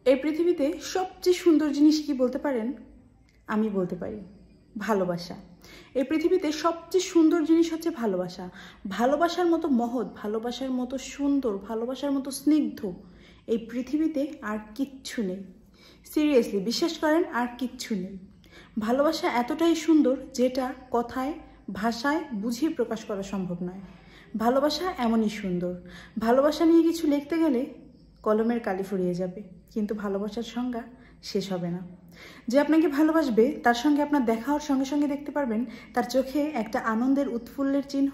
এই পৃথিবীতে সবচেয়ে সুন্দর জিনিস কি বলতে পারেন? আমি বলতে পারি ভালোবাসা। এই পৃথিবীতে সবচেয়ে সুন্দর জিনিস হচ্ছে ভালোবাসা। ভালোবাসার মতো মহৎ, ভালোবাসার মতো সুন্দর, ভালোবাসার মতো স্নিগ্ধ এই পৃথিবীতে আর কিচ্ছু নেই। সিরিয়াসলি বিশ্বাস করেন, আর কিচ্ছু নেই। ভালোবাসা এতটাই সুন্দর যেটা কথায়, ভাষায় বুঝিয়ে প্রকাশ করা সম্ভব নয়। ভালোবাসা এমনই সুন্দর। ভালোবাসা নিয়ে কিছু লিখতে গেলে কলমের কালি ফুরিয়ে যাবে, কিন্তু ভালোবাসার সংজ্ঞা শেষ হবে না। যে আপনাকে ভালোবাসবে তার সঙ্গে আপনার দেখা হওয়ার সঙ্গে সঙ্গে দেখতে পারবেন তার চোখে একটা আনন্দের উৎফুল্লের চিহ্ন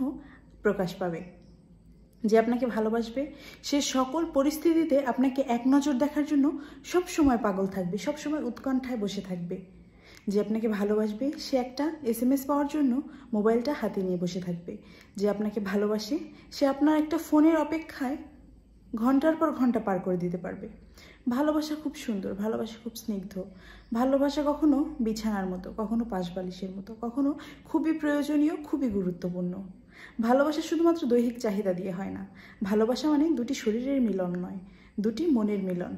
প্রকাশ পাবে। যে আপনাকে ভালোবাসবে সে সকল পরিস্থিতিতে আপনাকে এক নজর দেখার জন্য সব সময় পাগল থাকবে, সব সময় উৎকণ্ঠায় বসে থাকবে। যে আপনাকে ভালোবাসবে সে একটা SMS পাওয়ার জন্য মোবাইলটা হাতে নিয়ে বসে থাকবে। যে আপনাকে ভালোবাসে সে আপনার একটা ফোনের অপেক্ষায় ঘন্টার পর ঘন্টা পার করে দিতে পারবে। ভালোবাসা খুব সুন্দর, ভালোবাসা খুব স্নিগ্ধ। ভালোবাসা কখনো বিছানার মতো, কখনো পাশবালিশের মতো, কখনো খুবই প্রয়োজনীয়, খুবই গুরুত্বপূর্ণ। ভালোবাসা শুধুমাত্র দৈহিক চাহিদা দিয়ে হয় না। ভালোবাসা মানে দুটি শরীরের মিলন নয়, দুটি মনের মিলন,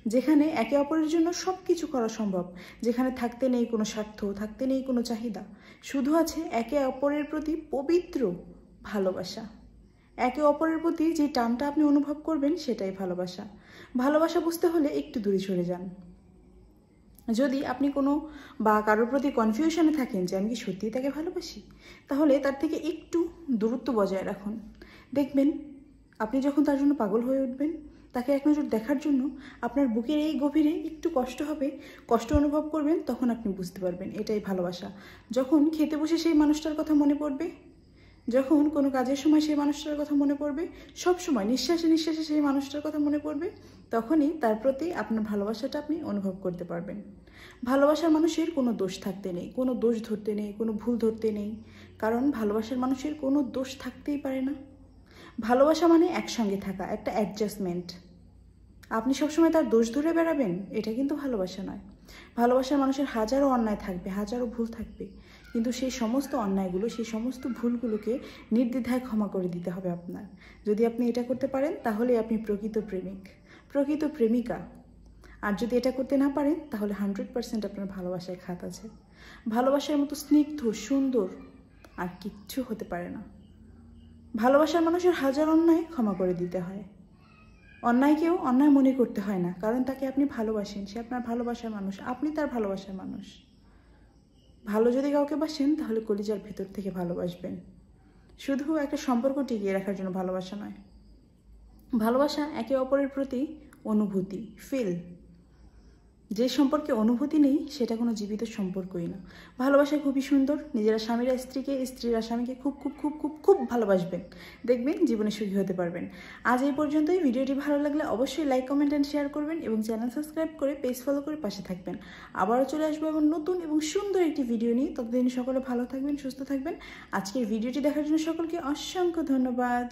যেখানে একে অপরের জন্য সব কিছু করা সম্ভব, যেখানে থাকতে নেই কোনো স্বার্থ, থাকতে নেই কোনো চাহিদা, শুধু আছে একে অপরের প্রতি পবিত্র ভালোবাসা। একে অপরের প্রতি যে টানটা আপনি অনুভব করবেন সেটাই ভালোবাসা। ভালোবাসা বুঝতে হলে একটু দূরে সরে যান। যদি আপনি কোনো বা কারোর প্রতি কনফিউশনে থাকেন যে আমি কি সত্যিই তাকে ভালোবাসি, তাহলে তার থেকে একটু দূরত্ব বজায় রাখুন। দেখবেন আপনি যখন তার জন্য পাগল হয়ে উঠবেন, তাকে এক নজর দেখার জন্য আপনার বুকের এই গভীরে একটু কষ্ট হবে, কষ্ট অনুভব করবেন, তখন আপনি বুঝতে পারবেন এটাই ভালোবাসা। যখন খেতে বসে সেই মানুষটার কথা মনে পড়বে, যখন কোনো কাজের সময় সেই মানুষটার কথা মনে পড়বে, সব সময় নিঃশ্বাসে নিঃশ্বাসে সেই মানুষটার কথা মনে পড়বে, তখনই তার প্রতি আপনার ভালোবাসাটা আপনি অনুভব করতে পারবেন। ভালোবাসার মানুষের কোনো দোষ থাকতে নেই, কোনো দোষ ধরতে নেই, কোনো ভুল ধরতে নেই, কারণ ভালোবাসার মানুষের কোনো দোষ থাকতেই পারে না। ভালোবাসা মানে একসঙ্গে থাকা, একটা অ্যাডজাস্টমেন্ট। আপনি সবসময় তার দোষ ধরে বেড়াবেন, এটা কিন্তু ভালোবাসা নয়। ভালোবাসার মানুষের হাজারো অন্যায় থাকবে, হাজারো ভুল থাকবে, কিন্তু সেই সমস্ত অন্যায়গুলো, সেই সমস্ত ভুলগুলোকে নির্দ্বিধায় ক্ষমা করে দিতে হবে আপনার। যদি আপনি এটা করতে পারেন তাহলে আপনি প্রকৃত প্রেমিক, প্রকৃত প্রেমিকা। আর যদি এটা করতে না পারেন তাহলে 100% আপনার ভালোবাসায় খাত আছে। ভালোবাসার মতো স্নিগ্ধ, সুন্দর আর কিচ্ছু হতে পারে না। ভালোবাসার মানুষের হাজার অন্যায় ক্ষমা করে দিতে হয়। অন্যায়কেও অন্যায় মনে করতে হয় না, কারণ তাকে আপনি ভালোবাসেন, সে আপনার ভালোবাসার মানুষ, আপনি তার ভালোবাসার মানুষ। ভালো যদি কাউকে বাসেন তাহলে কলিজার ভেতর থেকে ভালোবাসবেন, শুধু একটা সম্পর্ক টিকিয়ে রাখার জন্য ভালোবাসা নয়। ভালোবাসা একে অপরের প্রতি অনুভূতি, ফিল। যে সম্পর্কে অনুভূতি নেই সেটা কোনো জীবিত সম্পর্কই না। ভালোবাসা খুবই সুন্দর। নিজেরা স্বামীরা স্ত্রীকে, স্ত্রীরা স্বামীকে খুব খুব খুব খুব খুব ভালোবাসবেন, দেখবেন জীবনে সুখী হতে পারবেন। আজ এই পর্যন্তই। ভিডিওটি ভালো লাগলে অবশ্যই লাইক, কমেন্ট অ্যান্ড শেয়ার করবেন এবং চ্যানেল সাবস্ক্রাইব করে পেজ ফলো করে পাশে থাকবেন। আবারও চলে আসবো এবং নতুন এবং সুন্দর একটি ভিডিও নিয়ে। ততদিন সকলে ভালো থাকবেন, সুস্থ থাকবেন। আজকের ভিডিওটি দেখার জন্য সকলকে অসংখ্য ধন্যবাদ।